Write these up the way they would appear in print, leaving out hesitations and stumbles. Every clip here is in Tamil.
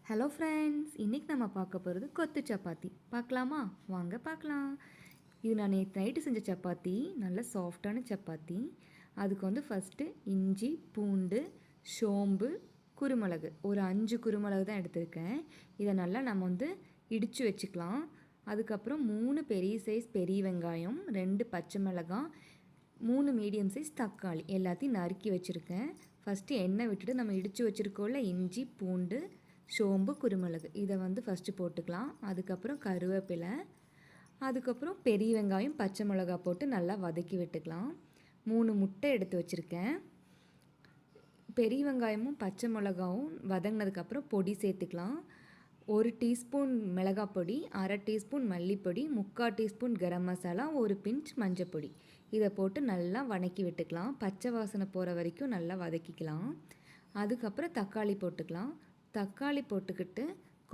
ஹலோ ஃப்ரெண்ட்ஸ், இன்றைக்கி நம்ம பார்க்க போகிறது கொத்து சப்பாத்தி. பார்க்கலாமா? வாங்க பார்க்கலாம். இது நான் நேற்று நைட்டு செஞ்ச சப்பாத்தி, நல்ல சாஃப்டான சப்பாத்தி. அதுக்கு வந்து ஃபஸ்ட்டு இஞ்சி, பூண்டு, சோம்பு, குருமிளகு, ஒரு 5 குருமிளகு தான் எடுத்திருக்கேன். இதை நல்லா நம்ம வந்து இடித்து வச்சுக்கலாம். அதுக்கப்புறம் 3 பெரிய சைஸ் பெரிய வெங்காயம், 2 பச்சை மிளகாய், 3 மீடியம் சைஸ் தக்காளி எல்லாத்தையும் நறுக்கி வச்சுருக்கேன். ஃபஸ்ட்டு எண்ணெய் விட்டுட்டு நம்ம இடித்து வச்சுருக்கோம்ல இஞ்சி, பூண்டு, சோம்பு, குருமிளகு இதை வந்து ஃபஸ்ட்டு போட்டுக்கலாம். அதுக்கப்புறம் கருவேப்பிலை, அதுக்கப்புறம் பெரிய வெங்காயம், பச்சை மிளகா போட்டு நல்லா வதக்கி விட்டுக்கலாம். 3 முட்டை எடுத்து வச்சுருக்கேன். பெரிய வெங்காயமும் பச்சை மிளகாவும் வதங்கினதுக்கப்புறம் பொடி சேர்த்துக்கலாம். 1 டீஸ்பூன் மிளகாய் பொடி, அரை டீஸ்பூன் மல்லிப்பொடி, 3/4 டீஸ்பூன் கரம் மசாலா, ஒரு பிஞ்ச் மஞ்சப்பொடி இதை போட்டு நல்லா வதக்கி விட்டுக்கலாம். பச்சை வாசனை போகிற வரைக்கும் நல்லா வதக்கிக்கலாம். அதுக்கப்புறம் தக்காளி போட்டுக்கலாம். தக்காளி போட்டுக்கிட்டு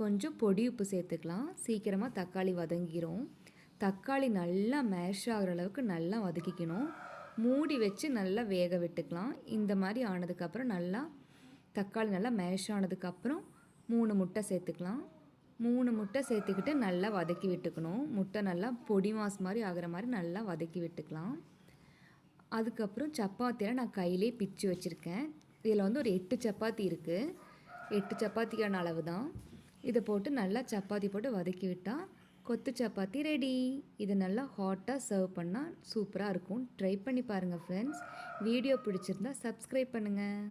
கொஞ்சம் பொடி உப்பு சேர்த்துக்கலாம். சீக்கிரமாக தக்காளி வதங்கிடும். தக்காளி நல்லா மேஷ் ஆகிற அளவுக்கு நல்லா வதக்கிக்கணும். மூடி வச்சு நல்லா வேக விட்டுக்கலாம். இந்த மாதிரி ஆனதுக்கப்புறம் நல்லா தக்காளி நல்லா மேஷ் ஆனதுக்கப்புறம் 3 முட்டை சேர்த்துக்கலாம். 3 முட்டை சேர்த்துக்கிட்டு நல்லா வதக்கி விட்டுக்கணும். முட்டை நல்லா பொடி மாஸ் மாதிரி ஆகிற மாதிரி நல்லா வதக்கி விட்டுக்கலாம். அதுக்கப்புறம் சப்பாத்தியில் நான் கையிலே பிச்சு வச்சுருக்கேன். இதில் வந்து ஒரு 8 சப்பாத்தி இருக்குது. 8 சப்பாத்திக்கான அளவு தான். இதை போட்டு நல்லா சப்பாத்தி போட்டு வதக்கி விட்டால் கொத்து சப்பாத்தி ரெடி. இது நல்லா ஹாட்டாக சர்வ் பண்ணால் சூப்பராக இருக்கும். ட்ரை பண்ணி பாருங்கள் ஃப்ரெண்ட்ஸ். வீடியோ பிடிச்சிருந்தா சப்ஸ்கிரைப் பண்ணுங்கள்.